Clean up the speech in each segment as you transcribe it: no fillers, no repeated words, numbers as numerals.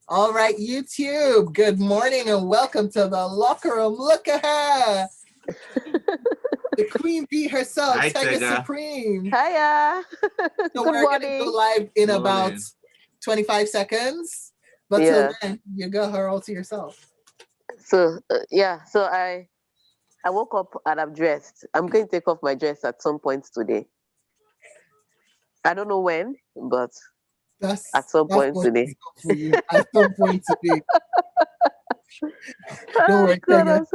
All right, YouTube, good morning and welcome to the locker room. Look at her. The queen bee herself, Hi, Tega Tega. Supreme. Hiya. So Good we're going to go morning. live in about Morning. 25 seconds. But till Yeah. then, you got her all to yourself. So I woke up and I'm dressed. I'm going to take off my dress at some point today. I don't know when, but at some That's point what today. is up for you at some point today. Don't Oh worry, God, Tega.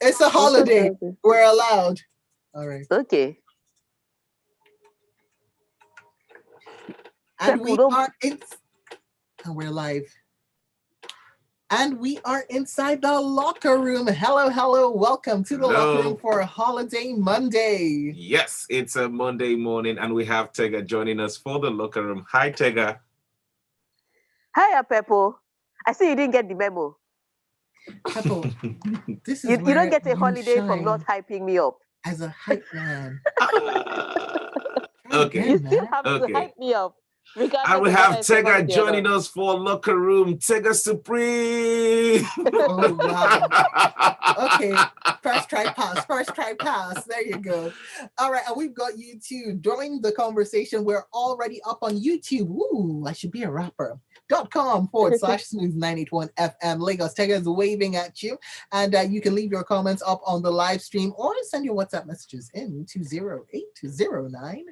It's a I'm so holiday. tired. We're allowed. All right. Okay. And Pepple, we don't. are in. And we're live. And we are inside the locker room. Hello, hello. Welcome to the locker room Hello. for a holiday Monday. Yes, it's a Monday morning, and we have Tega joining us for the locker room. Hi, Tega. Hiya, Pepple. I see you didn't get the memo. Pepple, this is You where don't get a you holiday shine from not hyping me up. as a hype man. Okay. You Again, still man. have to Okay. hype me up, And regardless we of whether have it's a Tega holiday or joining not. us for locker room. Tega Supreme. Oh, wow. Okay, first try pass. There you go. All right, and we've got you too. During the conversation, we're already up on YouTube. Ooh, I should be a rapper. .com/smooth981 FM Lagos. Tega is waving at you, and you can leave your comments up on the live stream or send your WhatsApp messages in to 08209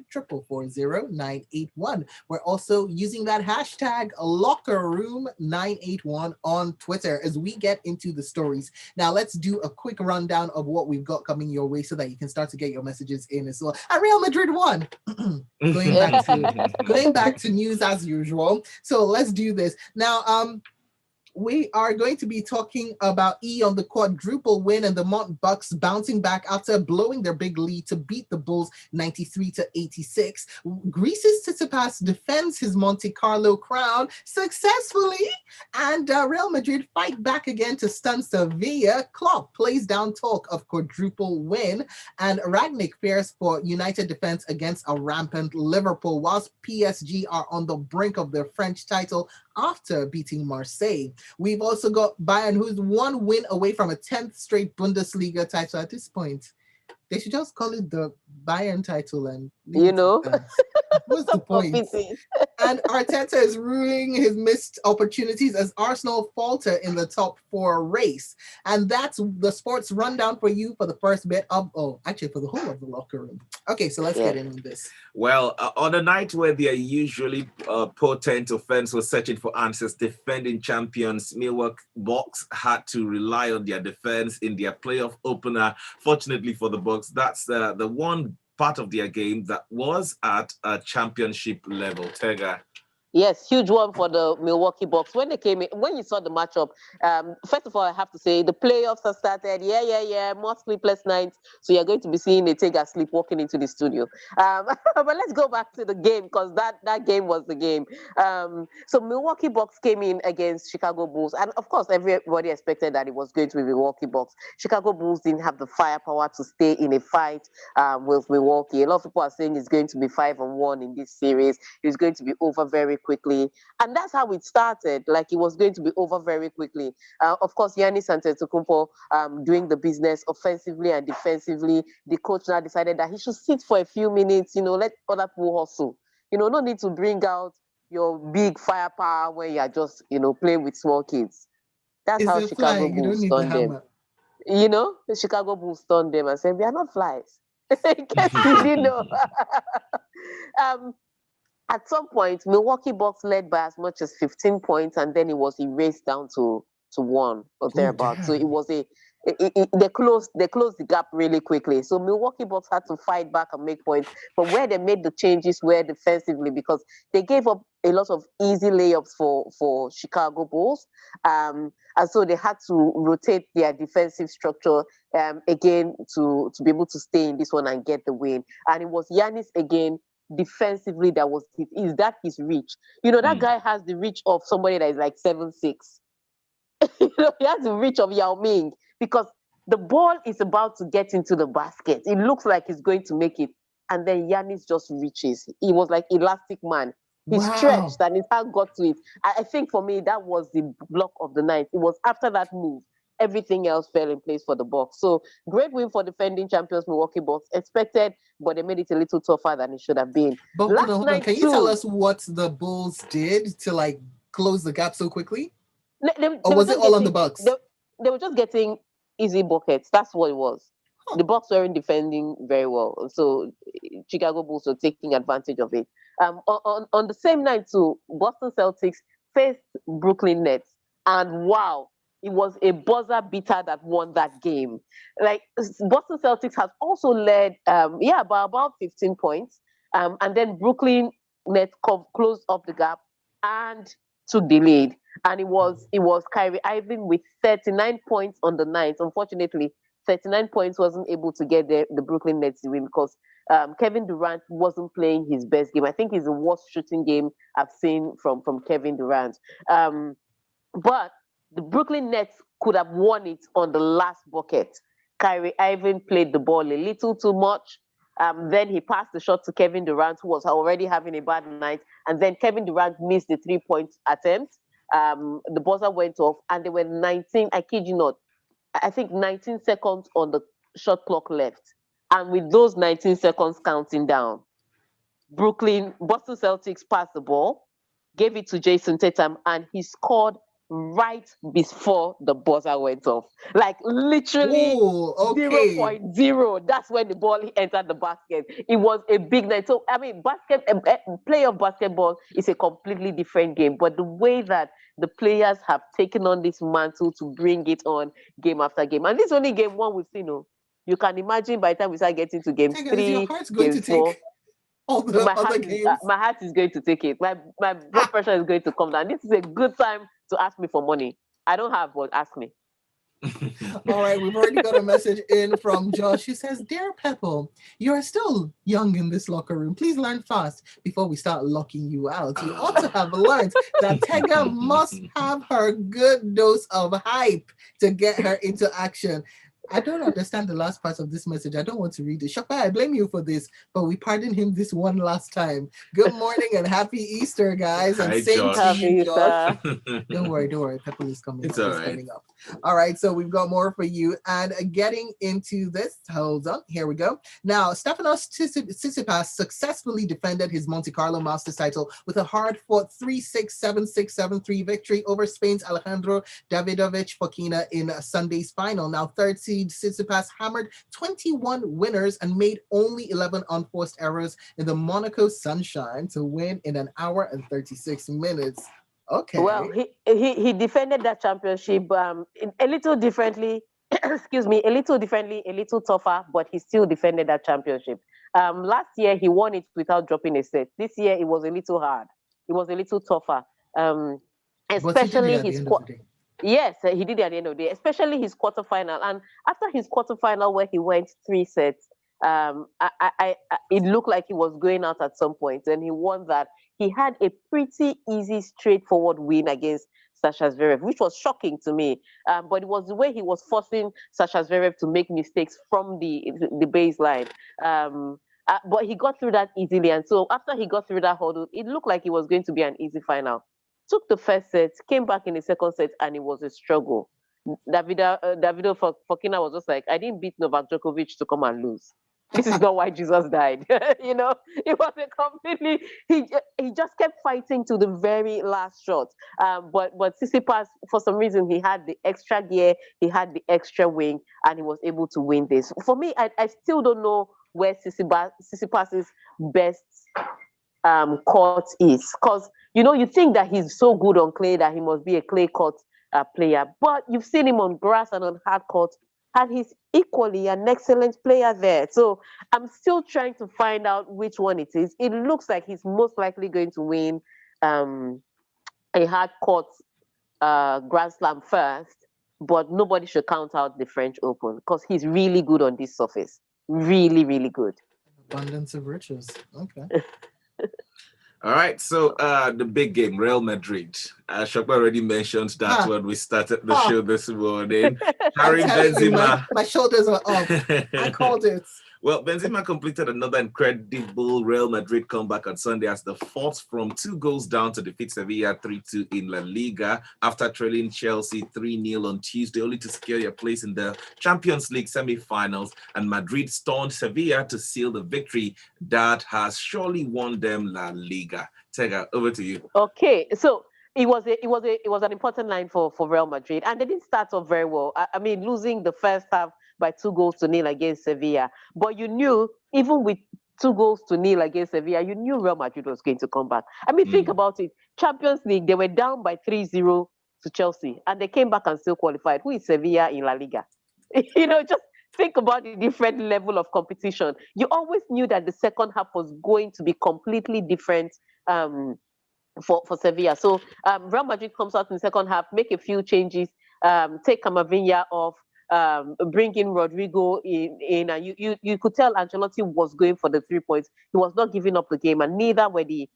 We're also using that hashtag LockerRoom981 on Twitter as we get into the stories. Now, let's do a quick rundown of what we've got coming your way so that you can start to get your messages in as well. And Real Madrid won. going back to news as usual. So let's do this. Now, we are going to be talking about on the quadruple win and the Mont Bucks bouncing back after blowing their big lead to beat the Bulls 93-86. Greece's Tsitsipas defends his Monte Carlo crown successfully, and Real Madrid fight back again to stun Sevilla. Klopp plays down talk of quadruple win, and Ragnick fears for United defense against a rampant Liverpool, whilst PSG are on the brink of their French title after beating Marseille. We've also got Bayern, who's one win away from a 10th straight Bundesliga title. At this point, they should just call it the Bayern title and leave it at that. What's the point? And Arteta is ruining his missed opportunities as Arsenal falter in the top 4 race. And that's the sports rundown for you for the first bit of, for the whole of the locker room. Okay, so let's get into this. Well, on a night where they are usually potent offense was searching for answers, defending champions Milwaukee Bucks had to rely on their defense in their playoff opener. Fortunately for the Bucks, that's the one part of their game that was at a championship level. Tega. Yes, huge one for the Milwaukee Bucks. When they came in, when you saw the matchup, first of all, I have to say the playoffs have started. Yeah. More sleepless nights. So you're going to be seeing a Tega sleep walking into the studio. But let's go back to the game because that game was the game. So Milwaukee Bucks came in against Chicago Bulls. And of course, everybody expected that it was going to be Milwaukee Bucks. Chicago Bulls didn't have the firepower to stay in a fight with Milwaukee. A lot of people are saying it's going to be 5-1 in this series. It's going to be over very quickly, and that's how it started. Like it was going to be over very quickly. Of course, Giannis Antetokounmpo doing the business offensively and defensively. The coach now decided that he should sit for a few minutes. Let other people hustle. No need to bring out your big firepower when you are just playing with small kids. That's how Chicago Bulls stunned them. The Chicago Bulls stunned them and said, "We are not flies." In case you didn't know. At some point, Milwaukee Bucks led by as much as 15 points, and then it was erased down to 1 or thereabouts. So it was they closed the gap really quickly. So Milwaukee Bucks had to fight back and make points. But where they made the changes were defensively because they gave up a lot of easy layups for Chicago Bulls. And so they had to rotate their defensive structure again to be able to stay in this one and get the win. And it was Giannis again defensively that was his reach. That guy has the reach of somebody that is like 7'6". He has the reach of Yao Ming because the ball is about to get into the basket. It looks like he's going to make it. And then Giannis just reaches. He was like Elastic Man He Wow. stretched and his hand got to it. I think for me, that was the block of the night. It was after that move, everything else fell in place for the Bucks. So great win for defending champions Milwaukee Bucks. Expected, but they made it a little tougher than it should have been. But Last hold on. night Can you tell us what the Bulls did to like close the gap so quickly? Or was it all on the Bucks? They were just getting easy buckets. That's what it was. Huh. The Bucks weren't defending very well, so Chicago Bulls were taking advantage of it. On the same night too, Boston Celtics faced Brooklyn Nets, and wow, it was a buzzer beater that won that game. Like Boston Celtics has also led, by about 15 points, and then Brooklyn Nets closed up the gap and took the lead. And it was Kyrie Irving with 39 points on the night. Unfortunately, 39 points wasn't able to get the Brooklyn Nets to win because Kevin Durant wasn't playing his best game. I think it's the worst shooting game I've seen from Kevin Durant. But the Brooklyn Nets could have won it on the last bucket. Kyrie Irving played the ball a little too much. Then he passed the shot to Kevin Durant, who was already having a bad night. And then Kevin Durant missed the 3-point attempt. The buzzer went off, and there were 19, I kid you not, I think 19 seconds on the shot clock left. And with those 19 seconds counting down, Boston Celtics passed the ball, gave it to Jason Tatum, and he scored right before the buzzer went off. Like literally 0.0. That's when the ball entered the basket. It was a big night. So, I mean, playoff basketball is a completely different game. But the way that the players have taken on this mantle to bring it on game after game. And this is only game one we've seen. You can imagine by the time we start getting to game 3, your heart's going to 4, take all the other games. My heart is going to take it. My blood pressure is going to come down. This is a good time to ask me for money. I don't have, but ask me. All right, we've already got a message in from Josh. He says, "Dear Pepple, you are still young in this locker room. Please learn fast before we start locking you out. You ought to have learned that Tega must have her good dose of hype to get her into action." I don't understand the last part of this message. I don't want to read it. Sope, I blame you for this, but we pardon him this one last time. Good morning and happy Easter, guys. And same to you, Josh. Don't worry. Pepple is coming. It's all right. Coming up. All right, so we've got more for you. And getting into this, hold on, here we go. Now, Stefanos Tsitsipas successfully defended his Monte Carlo Masters title with a hard-fought 3-6, 7-6, 7-3 victory over Spain's Alejandro Davidovich Fokina in Sunday's final. Now, third seed Tsitsipas hammered 21 winners and made only 11 unforced errors in the Monaco Sunshine to win in an hour and 36 minutes. Okay. Well, he defended that championship a little differently. Excuse me, a little differently, a little tougher, but he still defended that championship. Last year he won it without dropping a set. This year it was a little hard. It was a little tougher. Especially his yes, he did it at the end of the day. Especially his quarterfinal, and after his quarterfinal where he went 3 sets, it looked like he was going out at some point, and he won that. He had a pretty easy, straightforward win against Sasha Zverev, which was shocking to me. But it was the way he was forcing Sasha Zverev to make mistakes from the baseline. But he got through that easily, and so after he got through that hurdle, it looked like it was going to be an easy final. Took the first set, came back in the second set, and it was a struggle. Davido Fokina was just like, I didn't beat Novak Djokovic to come and lose. This is not why Jesus died. It was a completely, he just kept fighting to the very last shot. But Tsitsipas, for some reason, he had the extra gear, he had the extra wing, and he was able to win this. For me, I still don't know where Tsitsipas's best court is. Because, you think that he's so good on clay that he must be a clay court player. But you've seen him on grass and on hard court, and he's equally an excellent player there. So I'm still trying to find out which one it is. It looks like he's most likely going to win a hard court Grand Slam first, but nobody should count out the French Open because he's really good on this surface. Really, really good. Abundance of riches. Okay. All right, so the big game, Real Madrid. Sope already mentioned that when we started the show this morning. Karim Benzema. My shoulders are up. I called it. Well, Benzema completed another incredible Real Madrid comeback on Sunday as the fourth from 2 goals down to defeat Sevilla 3-2 in La Liga after trailing Chelsea 3-0 on Tuesday, only to secure your place in the Champions League semi-finals. And Madrid stormed Sevilla to seal the victory that has surely won them La Liga. Tega, over to you. Okay, so it was an important line for Real Madrid, and they didn't start off very well. I mean, losing the first half by 2-0 against Sevilla, but you knew even with 2-0 against Sevilla, you knew Real Madrid was going to come back. I mean, think about it. Champions League, they were down by 3-0 to Chelsea, and they came back and still qualified. Who is Sevilla in La Liga? Just think about the different level of competition. You always knew that the second half was going to be completely different. For Sevilla. So Real Madrid comes out in the second half, make a few changes, take Camavinga off, bring in Rodrigo in, and you could tell Ancelotti was going for the 3 points. He was not giving up the game, and neither were the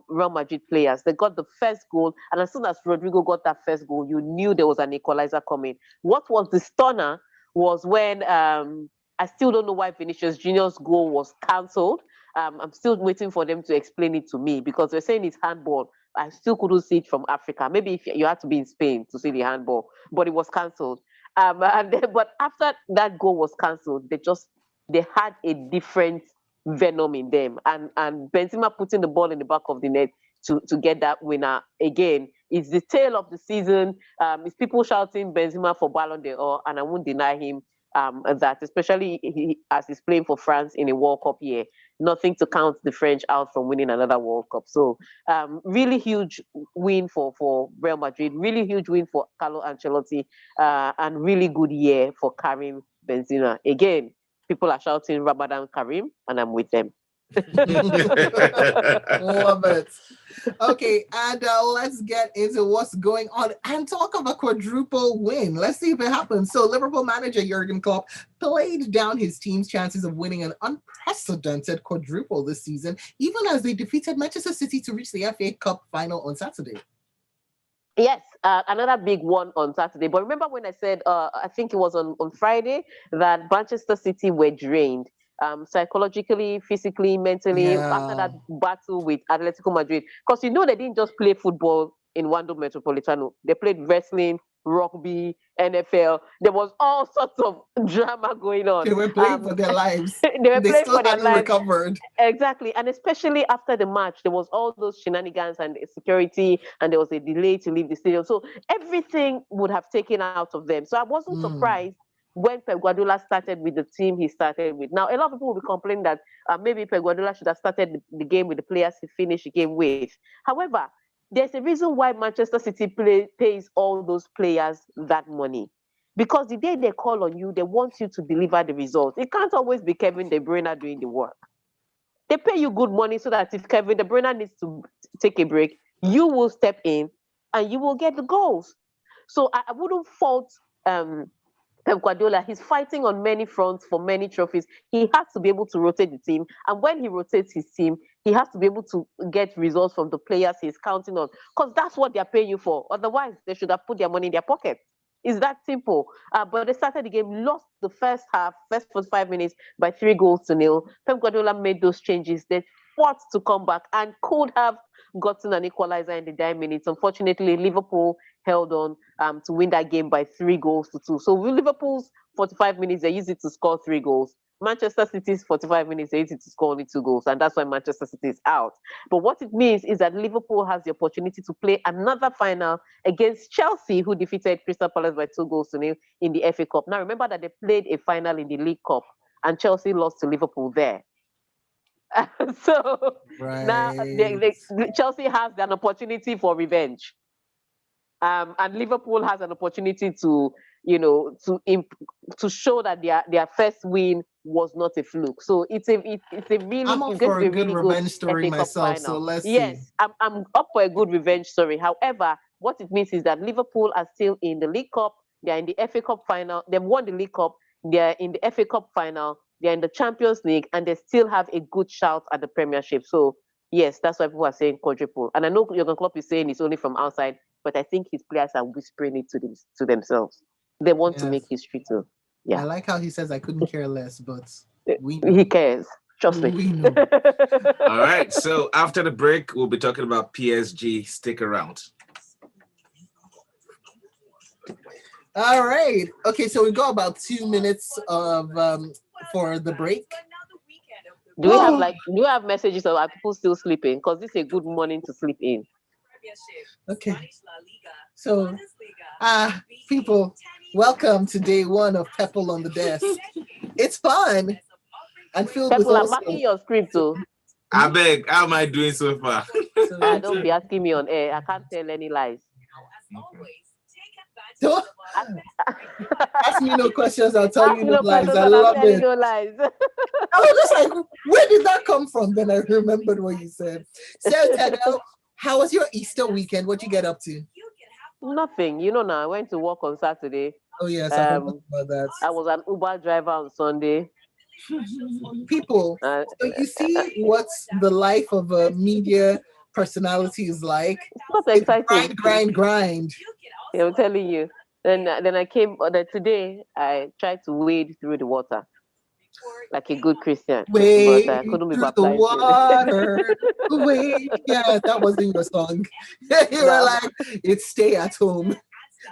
Real Madrid players. They got the first goal, and as soon as Rodrigo got that first goal, you knew there was an equalizer coming. What was the stunner was when I still don't know why Vinicius Junior's goal was cancelled. I'm still waiting for them to explain it to me because they're saying it's handball. I still couldn't see it from Africa. Maybe if you had to be in Spain to see the handball, but it was cancelled. But after that goal was cancelled, they had a different venom in them. And Benzema putting the ball in the back of the net to get that winner again. It's the tail of the season. It's people shouting Benzema for Ballon d'Or, and I won't deny him that, especially as he's playing for France in a World Cup year. Nothing to count the French out from winning another World Cup. So really huge win for Real Madrid, really huge win for Carlo Ancelotti, and really good year for Karim Benzema. Again, people are shouting Ramadan Karim, and I'm with them. Love it. Okay, and let's get into what's going on and talk of a quadruple win. Let's see if it happens. So Liverpool manager Jurgen Klopp played down his team's chances of winning an unprecedented quadruple this season, even as they defeated Manchester City to reach the FA Cup final on Saturday. Yes, another big one on Saturday. But remember when I said, I think it was on Friday, that Manchester City were drained. Psychologically, physically, mentally, after that battle with Atletico Madrid. Because they didn't just play football in Wanda Metropolitano. They played wrestling, rugby, NFL. There was all sorts of drama going on. They were playing for their lives. They still hadn't recovered. Exactly. And especially after the match, there was all those shenanigans and security, and there was a delay to leave the stadium. So everything would have taken out of them. So I wasn't surprised when Pep Guardiola started with the team he started with. Now, a lot of people will be complaining that maybe Pep Guardiola should have started the game with the players he finished the game with. However, there's a reason why Manchester City pays all those players that money. Because the day they call on you, they want you to deliver the results. It can't always be Kevin De Bruyne doing the work. They pay you good money so that if Kevin De Bruyne needs to take a break, you will step in and you will get the goals. So I wouldn't fault Pep Guardiola. He's fighting on many fronts for many trophies. He has to be able to rotate the team. And when he rotates his team, he has to be able to get results from the players he's counting on. Because that's what they're paying you for. Otherwise, they should have put their money in their pocket. It's that simple. But they started the game, lost the first 45 minutes by 3-0. Pep Guardiola made those changes. They fought to come back and could have gotten an equalizer in the dying minutes. Unfortunately, Liverpool held on to win that game by 3-2. So with Liverpool's 45 minutes, they used it to score 3 goals. Manchester City's 45 minutes, they used it to score only 2 goals, and that's why Manchester City is out. But what it means is that Liverpool has the opportunity to play another final against Chelsea, who defeated Crystal Palace by 2-0 in the FA Cup. Now, remember that they played a final in the League Cup, and Chelsea lost to Liverpool there. So now Chelsea has an opportunity for revenge. And Liverpool has an opportunity to show that their first win was not a fluke. So it's a really, I'm up for a good revenge story myself. So let's see. I'm up for a good revenge story. However, what it means is that Liverpool are still in the League Cup. They're in the FA Cup final. They've won the League Cup. They're in the FA Cup final. They're in the Champions League, and they still have a good shout at the Premiership. So yes, that's why people are saying quadruple. And I know Jurgen Klopp is saying it's only from outside, but I think his players are whispering it to themselves. They want to make history too. Yeah. I like how he says I couldn't care less, but He cares. Trust me. We know. All right. So after the break, we'll be talking about PSG. Stick around. All right. Okay, so we got about 2 minutes of for the break. Do you have messages or are people still sleeping? Because this is a good morning to sleep in. Okay. So people, welcome to day 1 of Pepple on the desk. It's fun and filled with Pepple, I'm also... marking your script too. I beg, how am I doing so far? Don't be asking me on air. I can't tell any lies. Don't ask me no questions, I'll tell you no lies. I I'm love telling it. no lies. I was just like, where did that come from? Then I remembered what you said. So, Tega, how was your Easter weekend? What'd you get up to? Nothing. You know now, I went to work on Saturday. Oh, yes, I forgot about that. I was an Uber driver on Sunday. People, so you see what the life of a media personality is like. It's not exciting. Grind. Yeah, I'm telling you. Then I came today. I tried to wade through the water like a good Christian, Wade but I couldn't be through baptized. The water. Wade. Yeah, that wasn't your song. You were like, it's stay at home.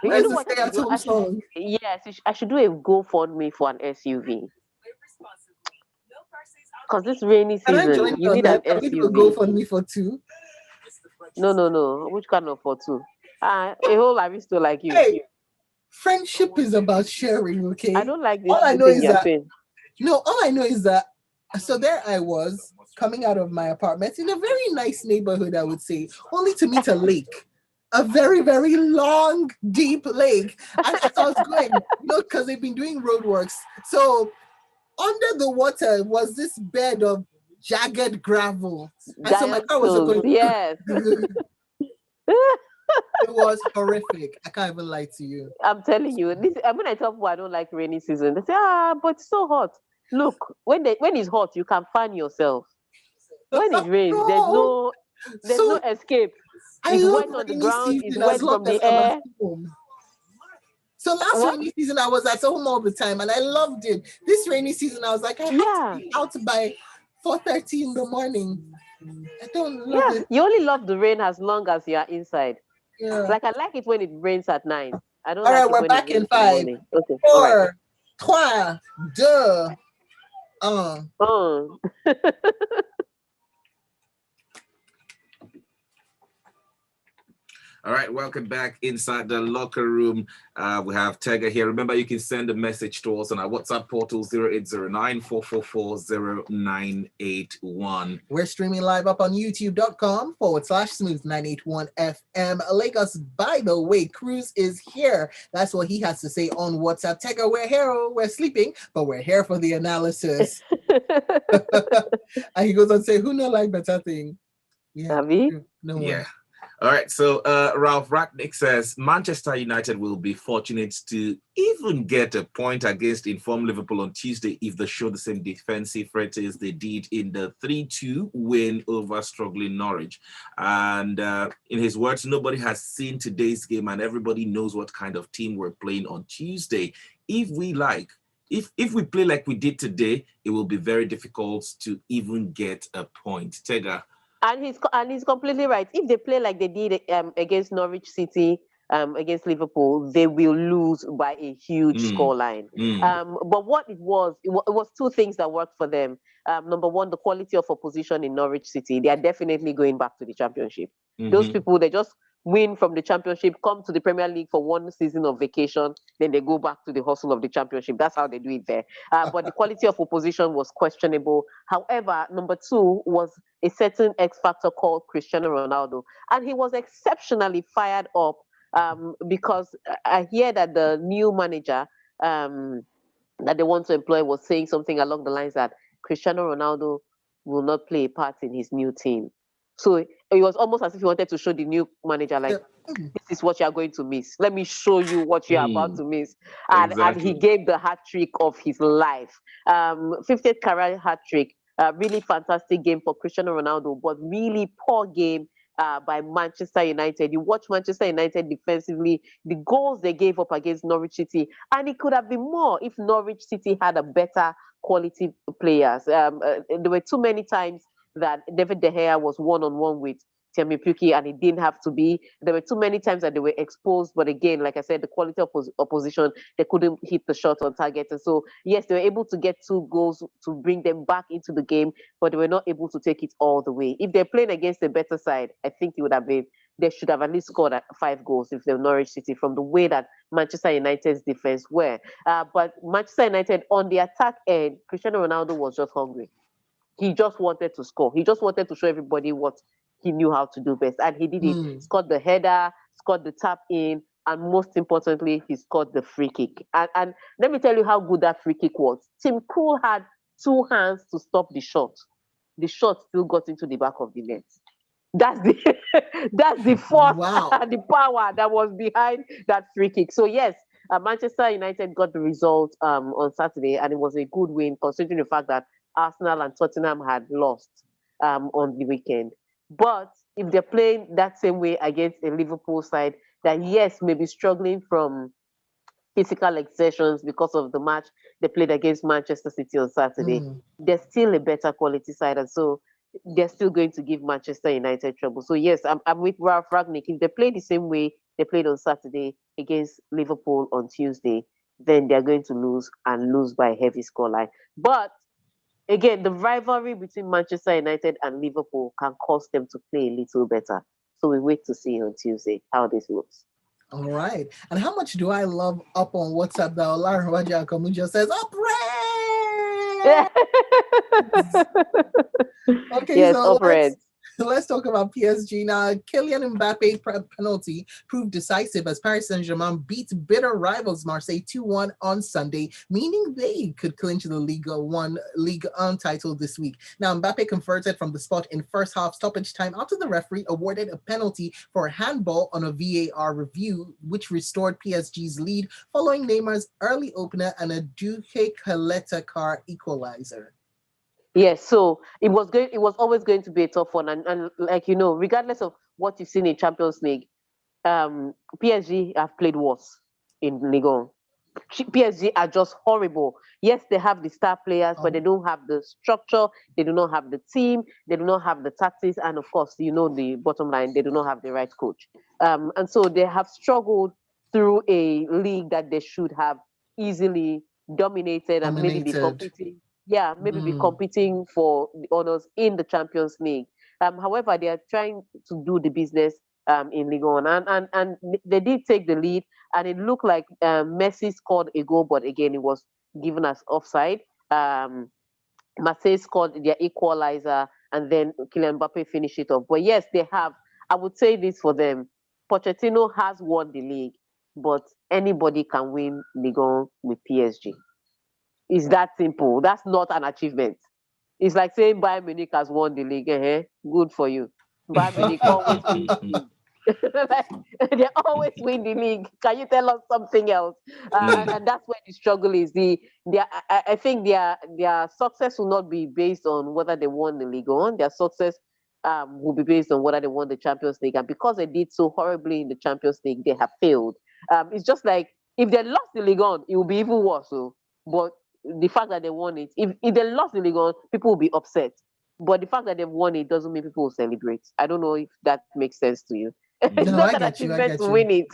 Where's the stay at home song? Yes, I should do a GoFundMe for an SUV. Because this rainy season, you need an SUV. GoFundMe for 2. No. Which kind of for 2? A whole aristo like you. Hey, friendship is about sharing, okay? I don't like this. All I know is that. So there I was coming out of my apartment in a very nice neighborhood, I would say, only to meet a lake. A very, very long, deep lake. And as I was going, because they've been doing roadworks. So under the water was this bed of jagged gravel. And so my car was going. Yes. It was horrific. I can't even lie to you. I'm telling you. When I tell people I don't like rainy season, they say, but it's so hot. Look, when it's hot, you can fan yourself. When it rains, there's no escape. It's wet on the ground, it's wet from the air. So last rainy season, I was at home all the time and I loved it. This rainy season, I was like, I have to be out by 4:30 in the morning. I don't love it. You only love the rain as long as you are inside. Yeah. Like I like it when it rains at night. I don't. All like right, it we're when back in 5, okay. 4, 3, 2, All right, welcome back inside the locker room. We have Tega here. Remember, you can send a message to us on our WhatsApp portal 0809-444-0981. We're streaming live up on youtube.com/smooth981FM. Lagos, by the way, Cruz is here. That's what he has to say on WhatsApp. Tega, we're here. We're sleeping, but we're here for the analysis. And he goes on to say, who know like better thing? Yeah. No one. Yeah. All right, so Ralph Ratnick says Manchester United will be fortunate to even get a point against informed Liverpool on Tuesday if they show the same defensive threat as they did in the 3-2 win over struggling Norwich. And in his words, nobody has seen today's game and everybody knows what kind of team we're playing on Tuesday. If we play like we did today, it will be very difficult to even get a point. Tega. And he's completely right. If they play like they did against Norwich City, against Liverpool, they will lose by a huge scoreline. But what it was 2 things that worked for them. Number one, the quality of opposition in Norwich City. They are definitely going back to the Championship. Those people, they just win from the Championship, come to the Premier League for 1 season of vacation, then they go back to the hustle of the Championship. That's how they do it there. But the quality of opposition was questionable. However, number 2 was a certain X factor called Cristiano Ronaldo. And he was exceptionally fired up because I hear that the new manager that they want to employ was saying something along the lines that Cristiano Ronaldo will not play a part in his new team. So it was almost as if he wanted to show the new manager, like, this is what you are going to miss. Let me show you what you are about to miss. And he gave the hat-trick of his life. 50th career hat-trick. Really fantastic game for Cristiano Ronaldo, but really poor game by Manchester United. You watch Manchester United defensively, the goals they gave up against Norwich City, and it could have been more if Norwich City had a better quality players. There were too many times that David De Gea was one-on-one with Temi Pukki, and it didn't have to be. There were too many times that they were exposed, but again, like I said, the quality of opposition, they couldn't hit the shot on target. And so, yes, they were able to get 2 goals to bring them back into the game, but they were not able to take it all the way. If they're playing against a better side, I think they should have at least scored 5 goals if they're Norwich City, from the way that Manchester United's defense were. But Manchester United, on the attack end, Cristiano Ronaldo was just hungry. He just wanted to score. He just wanted to show everybody what he knew how to do best. And he did it. Scored the header, scored the tap in, and most importantly, he scored the free kick. And let me tell you how good that free kick was. Tim Krul had 2 hands to stop the shot. The shot still got into the back of the net. That's the force and the power that was behind that free kick. So yes, Manchester United got the result on Saturday, and it was a good win considering the fact that Arsenal and Tottenham had lost on the weekend. But if they're playing that same way against a Liverpool side that, yes, may be struggling from physical exertions because of the match they played against Manchester City on Saturday, they're still a better quality side. And so they're still going to give Manchester United trouble. So, yes, I'm with Ralph Rangnick. If they play the same way they played on Saturday against Liverpool on Tuesday, then they're going to lose, and lose by a heavy scoreline. But again, the rivalry between Manchester United and Liverpool can cause them to play a little better. So we wait to see on Tuesday how this looks. All right. And how much do I love up on WhatsApp that Olarunwaja Akamuja says, up red! Okay, yes, so up red. Let's talk about PSG now. Kylian Mbappe penalty proved decisive as Paris Saint-Germain beat bitter rivals Marseille 2-1 on Sunday, meaning they could clinch the Ligue 1 title this week. Now, Mbappe converted from the spot in first half stoppage time after the referee awarded a penalty for a handball on a VAR review, which restored PSG's lead following Neymar's early opener and a Duque Caleta car equalizer. Yes, so it was always going to be a tough one, and like you know, regardless of what you've seen in Champions League, PSG have played worse in Ligue 1. PSG are just horrible. Yes, they have the star players, but they don't have the structure, they do not have the team, they do not have the tactics, and of course, you know the bottom line, they do not have the right coach. And so they have struggled through a league that they should have easily dominated and maybe be competing. Yeah, maybe be competing for the honors in the Champions League. However, they are trying to do the business in Ligue 1. And they did take the lead, and it looked like Messi scored a goal, but again, it was given as offside. Marseille scored their equalizer, and then Kylian Mbappe finished it off. But yes, they have. I would say this for them. Pochettino has won the league, but anybody can win Ligue 1 with PSG. It's that simple. That's not an achievement. It's like saying Bayern Munich has won the league. Good for you. Bayern Munich always win the league. They always win the league. Can you tell us something else? And that's where the struggle is. I think their success will not be based on whether they won the league or their success will be based on whether they won the Champions League. And because they did so horribly in the Champions League, they have failed. It's just like if they lost the league on, it will be even worse. But the fact that they won it, if they lost the league on, people will be upset. But the fact that they've won it doesn't mean people will celebrate. I don't know if that makes sense to you. It's not an achievement to win it.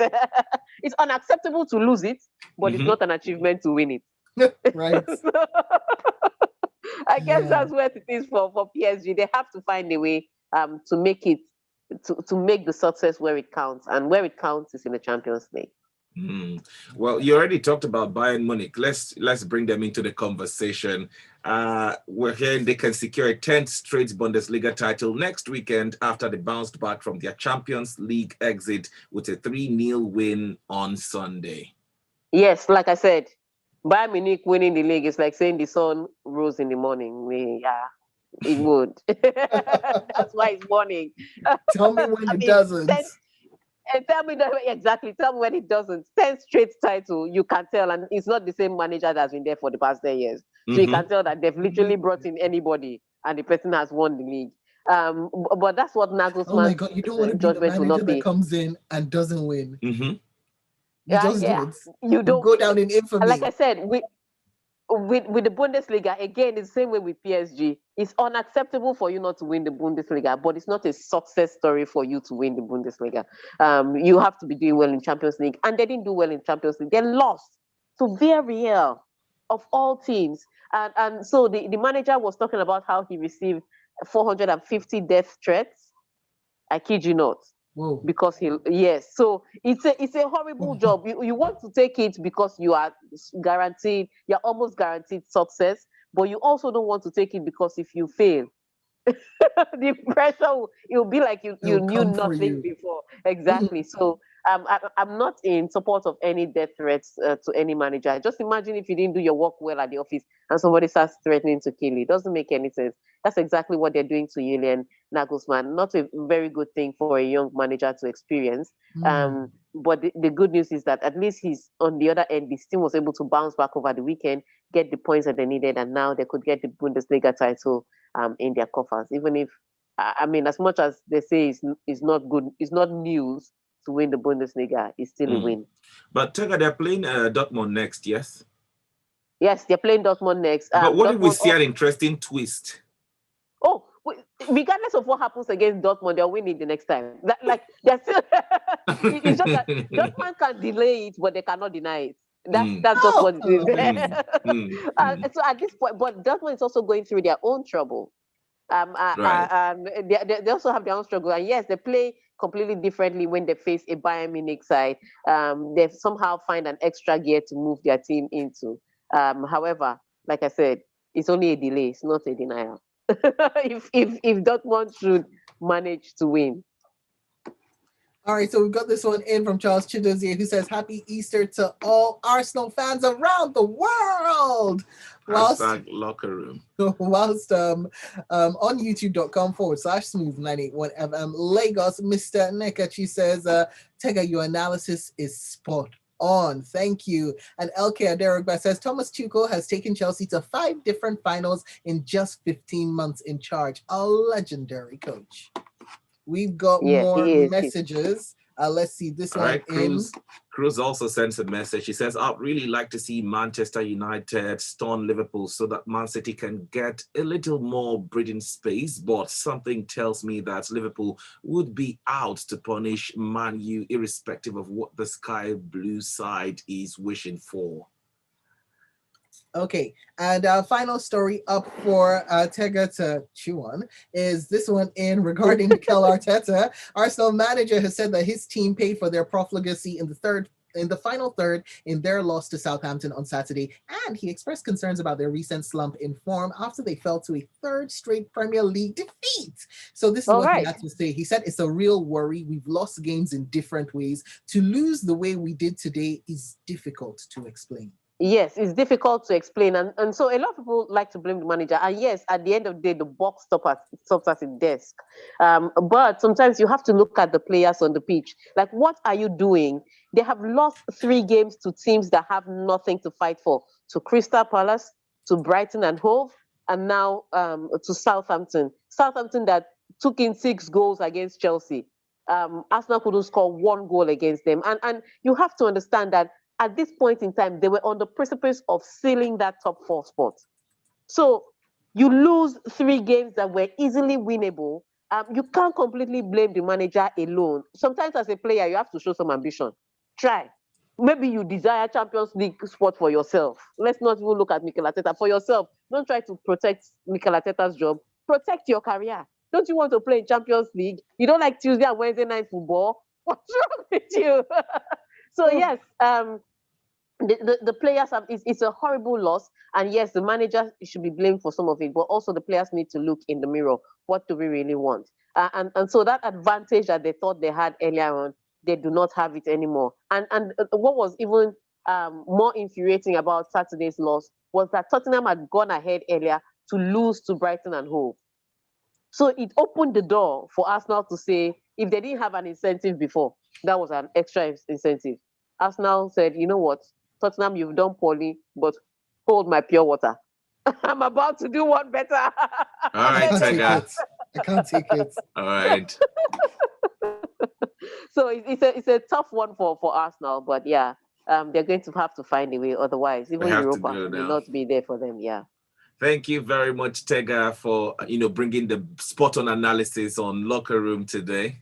It's unacceptable to lose it, but it's not an achievement to win it. Right. I guess that's where it is for PSG. They have to find a way to make it to make the success where it counts, and where it counts is in the Champions League. Well, you already talked about Bayern Munich. Let's bring them into the conversation. We're hearing they can secure a 10th straight Bundesliga title next weekend after they bounced back from their Champions League exit with a 3-0 win on Sunday. Yes, like I said, Bayern Munich winning the league is like saying the sun rose in the morning. It would. That's why it's morning. Tell me when it doesn't. And tell me exactly. Tell me when it doesn't. 10 straight title, you can tell, and it's not the same manager that's been there for the past 10 years. So you can tell that they've literally brought in anybody, and the person has won the league. But that's what Nagelsmann's oh my God, you don't want to be the manager that comes in and doesn't win. You just do it. You don't go down in infamy. Like I said, with the Bundesliga, again, it's the same way with PSG. It's unacceptable for you not to win the Bundesliga, but it's not a success story for you to win the Bundesliga. You have to be doing well in Champions League, and they didn't do well in Champions League. They lost to Villarreal, of all teams. And so the manager was talking about how he received 450 death threats. I kid you not. Whoa. Because so it's a horrible job. You want to take it because you are guaranteed, you're almost guaranteed success, but you also don't want to take it because if you fail, the pressure it'll be like you knew nothing before. Exactly. So I'm not in support of any death threats to any manager. Just imagine if you didn't do your work well at the office and somebody starts threatening to kill you. It doesn't make any sense. That's exactly what they're doing to Julian Nagelsmann. Not a very good thing for a young manager to experience. But the good news is that at least he's on the other end. This team was able to bounce back over the weekend, get the points that they needed, and now they could get the Bundesliga title in their coffers. Even if, I mean, as much as they say it's not good, it's not news to win the Bundesliga, it's still a win. But Tega, they're playing Dortmund next, yes? Yes, they're playing Dortmund next. But what Dortmund, if we see an interesting twist? Oh, regardless of what happens against Dortmund, they'll win it the next time. They're still. It's just that Dortmund can delay it, but they cannot deny it. That's just what it is. So at this point, but Dortmund is also going through their own trouble. They also have their own struggle. And yes, they play completely differently when they face a Bayern Munich side. They somehow find an extra gear to move their team into. However, like I said, it's only a delay. It's not a denial. if Dortmund should manage to win. All right, so we've got this one in from Charles Chidozie, who says, Happy Easter to all Arsenal fans around the world. Hashtag locker room. Whilst on youtube.com/smooth981FM Lagos, Mr. Nekachi says, Tega, your analysis is spot on. Thank you. And LK Aderogba says, Thomas Tuchel has taken Chelsea to 5 different finals in just 15 months in charge. A legendary coach. We've got more messages. Let's see this one. Cruz also sends a message. She says, I'd really like to see Manchester United stun Liverpool so that Man City can get a little more breathing space, but something tells me that Liverpool would be out to punish Man U irrespective of what the sky blue side is wishing for. Okay, and our final story up for Tega to chew on is this one in regarding Mikel Arteta. Arsenal manager has said that his team paid for their profligacy in the final third in their loss to Southampton on Saturday, and he expressed concerns about their recent slump in form after they fell to a 3rd straight Premier League defeat. So this is what he had to say. He said, it's a real worry. We've lost games in different ways. To lose the way we did today is difficult to explain. Yes, it's difficult to explain. And so a lot of people like to blame the manager. And yes, at the end of the day, the buck stops at his desk. But sometimes you have to look at the players on the pitch. Like, what are you doing? They have lost 3 games to teams that have nothing to fight for. To Crystal Palace, to Brighton and Hove, and now to Southampton. Southampton that took in 6 goals against Chelsea. Arsenal couldn't score 1 goal against them. And you have to understand that at this point in time, they were on the precipice of sealing that top 4 spot. So you lose 3 games that were easily winnable. You can't completely blame the manager alone. Sometimes as a player, you have to show some ambition. Try. Maybe you desire Champions League spot for yourself. Let's not even look at Mikel Arteta. For yourself, don't try to protect Mikel Arteta's job. Protect your career. Don't you want to play in Champions League? You don't like Tuesday and Wednesday night football? What's wrong with you? So yes, the players have, it's a horrible loss, and yes, the manager should be blamed for some of it, but also the players need to look in the mirror. What do we really want? And so that advantage that they thought they had earlier on, they do not have it anymore. And what was even more infuriating about Saturday's loss was that Tottenham had gone ahead earlier to lose to Brighton and Hove. So it opened the door for Arsenal to say, if they didn't have an incentive before, that was an extra incentive. Arsenal said, you know what? Tottenham, you've done poorly, but hold my pure water. I'm about to do one better. All right, Tega. I can't take it. All right. So it's a tough one for Arsenal, but yeah, they're going to have to find a way. Otherwise, even Europa will not be there for them. Yeah. Thank you very much, Tega, for bringing the spot-on analysis on locker room today.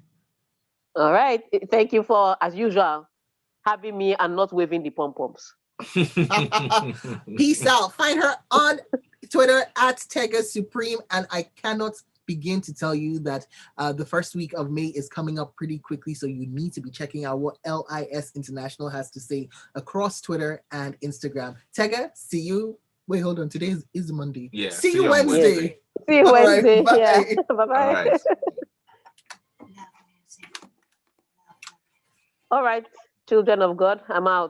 All right. Thank you for, as usual, having me and not waving the pom-poms. Peace out. Find her on Twitter at Tega Supreme, and I cannot begin to tell you that the first week of May is coming up pretty quickly, so you need to be checking out what LIS International has to say across Twitter and Instagram. Tega, see you. Wait, hold on. Today is Monday. Yeah. See you Wednesday. See you Wednesday. Right, bye. Yeah. Bye-bye. All right. All right, children of God, I'm out.